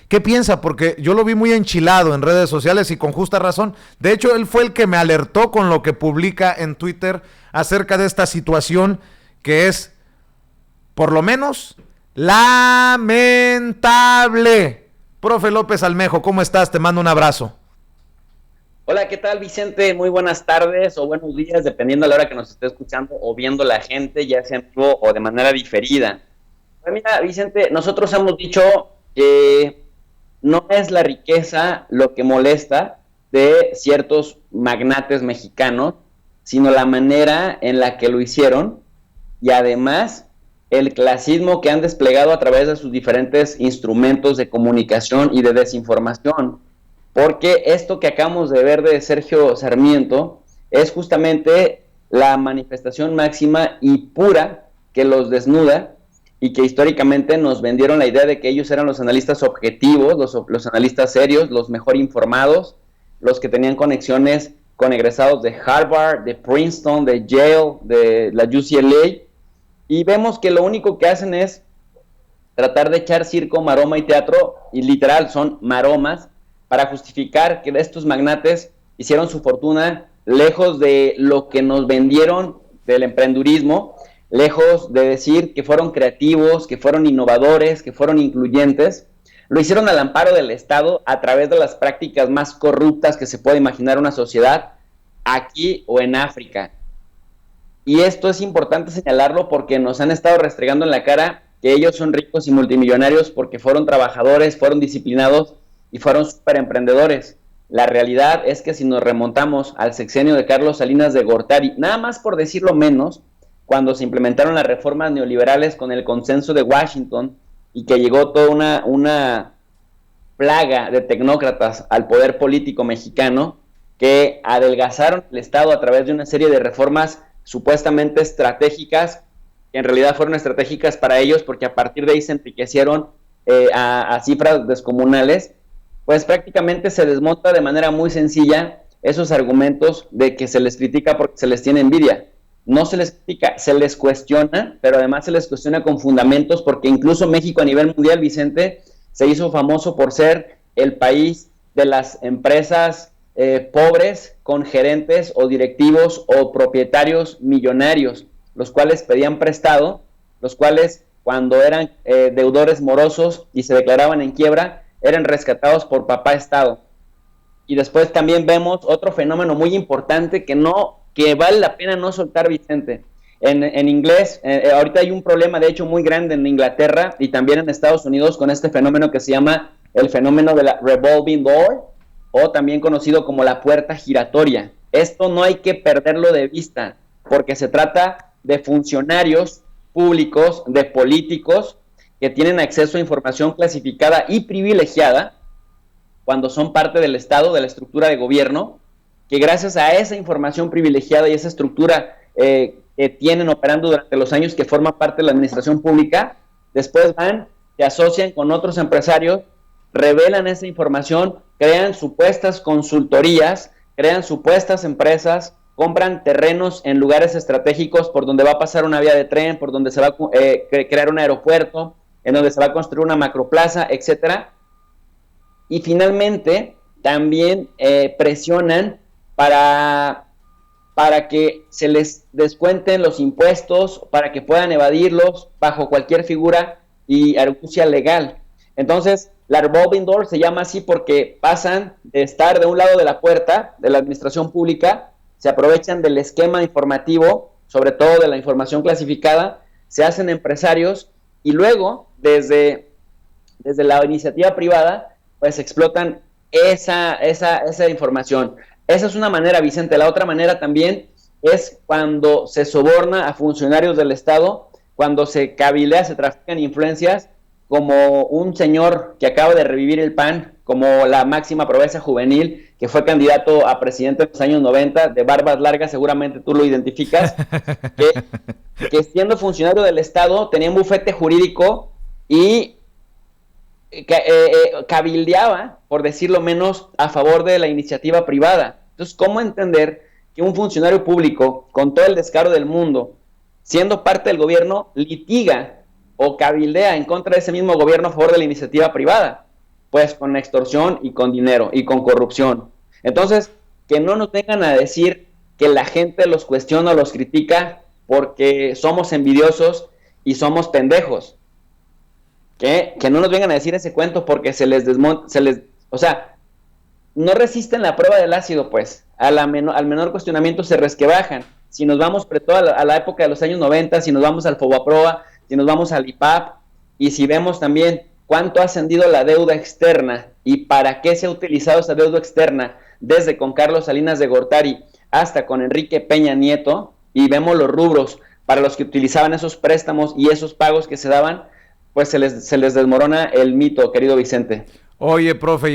¿Qué piensa? Porque yo lo vi muy enchilado en redes sociales y con justa razón. De hecho, él fue el que me alertó con lo que publica en Twitter acerca de esta situación que es, por lo menos, lamentable. Profe López Almejo, ¿cómo estás? Te mando un abrazo. Hola, ¿qué tal, Vicente? Muy buenas tardes o buenos días, dependiendo de la hora que nos esté escuchando o viendo la gente, ya sea en vivo o de manera diferida. Pues mira, Vicente, nosotros hemos dicho que no es la riqueza lo que molesta de ciertos magnates mexicanos, sino la manera en la que lo hicieron y además el clasismo que han desplegado a través de sus diferentes instrumentos de comunicación y de desinformación. Porque esto que acabamos de ver de Sergio Sarmiento es justamente la manifestación máxima y pura que los desnuda y que históricamente nos vendieron la idea de que ellos eran los analistas objetivos, los analistas serios, los mejor informados, los que tenían conexiones con egresados de Harvard, de Princeton, de Yale, de la UCLA, y vemos que lo único que hacen es tratar de echar circo, maroma y teatro, y literal son maromas, para justificar que estos magnates hicieron su fortuna lejos de lo que nos vendieron del emprendurismo, lejos de decir que fueron creativos, que fueron innovadores, que fueron incluyentes. Lo hicieron al amparo del Estado a través de las prácticas más corruptas que se puede imaginar una sociedad aquí o en África. Y esto es importante señalarlo porque nos han estado restregando en la cara que ellos son ricos y multimillonarios porque fueron trabajadores, fueron disciplinados y fueron súper emprendedores. La realidad es que si nos remontamos al sexenio de Carlos Salinas de Gortari, nada más por decirlo menos, cuando se implementaron las reformas neoliberales con el consenso de Washington y que llegó toda una plaga de tecnócratas al poder político mexicano que adelgazaron el Estado a través de una serie de reformas supuestamente estratégicas, que en realidad fueron estratégicas para ellos porque a partir de ahí se enriquecieron a cifras descomunales. Pues prácticamente se desmonta de manera muy sencilla esos argumentos de que se les critica porque se les tiene envidia. No se les critica, se les cuestiona, pero además se les cuestiona con fundamentos porque incluso México a nivel mundial, Vicente, se hizo famoso por ser el país de las empresas pobres con gerentes o directivos o propietarios millonarios, los cuales pedían prestado, los cuales cuando eran deudores morosos y se declaraban en quiebra, eran rescatados por papá Estado. Y después también vemos otro fenómeno muy importante que vale la pena no soltar, Vicente. En inglés, ahorita hay un problema de hecho muy grande en Inglaterra y también en Estados Unidos con este fenómeno que se llama el fenómeno de la revolving door, o también conocido como la puerta giratoria. Esto no hay que perderlo de vista, porque se trata de funcionarios públicos, de políticos, que tienen acceso a información clasificada y privilegiada cuando son parte del Estado, de la estructura de gobierno, que gracias a esa información privilegiada y esa estructura que tienen operando durante los años que forman parte de la administración pública, después van, se asocian con otros empresarios, revelan esa información, crean supuestas consultorías, crean supuestas empresas, compran terrenos en lugares estratégicos por donde va a pasar una vía de tren, por donde se va a crear un aeropuerto, en donde se va a construir una macroplaza, etcétera. Y finalmente también presionan para que se les descuenten los impuestos, para que puedan evadirlos bajo cualquier figura y argucia legal. Entonces, la revolving door se llama así porque pasan de estar de un lado de la puerta de la administración pública, se aprovechan del esquema informativo, sobre todo de la información clasificada, se hacen empresarios y luego, desde la iniciativa privada, pues explotan esa información. Esa es una manera, Vicente. La otra manera también es cuando se soborna a funcionarios del Estado, cuando se cabildea, se trafican influencias, como un señor que acaba de revivir el PAN, como la máxima promesa juvenil, que fue candidato a presidente en los años 90, de barbas largas, seguramente tú lo identificas, que siendo funcionario del Estado tenía un bufete jurídico y cabildeaba, por decirlo menos, a favor de la iniciativa privada. Entonces, ¿cómo entender que un funcionario público, con todo el descaro del mundo, siendo parte del gobierno, litiga o cabildea en contra de ese mismo gobierno a favor de la iniciativa privada? pues con extorsión y con dinero y con corrupción. Entonces, que no nos vengan a decir que la gente los cuestiona o los critica porque somos envidiosos y somos pendejos. Que no nos vengan a decir ese cuento porque o sea, no resisten la prueba del ácido, pues. Al menor cuestionamiento se resquebajan. Si nos vamos sobre todo a la época de los años 90, si nos vamos al Fobaproa, si nos vamos al IPAP, y si vemos también cuánto ha ascendido la deuda externa y para qué se ha utilizado esa deuda externa, desde con Carlos Salinas de Gortari hasta con Enrique Peña Nieto, y vemos los rubros para los que utilizaban esos préstamos y esos pagos que se daban, pues se les desmorona el mito, querido Vicente. Oye, profe,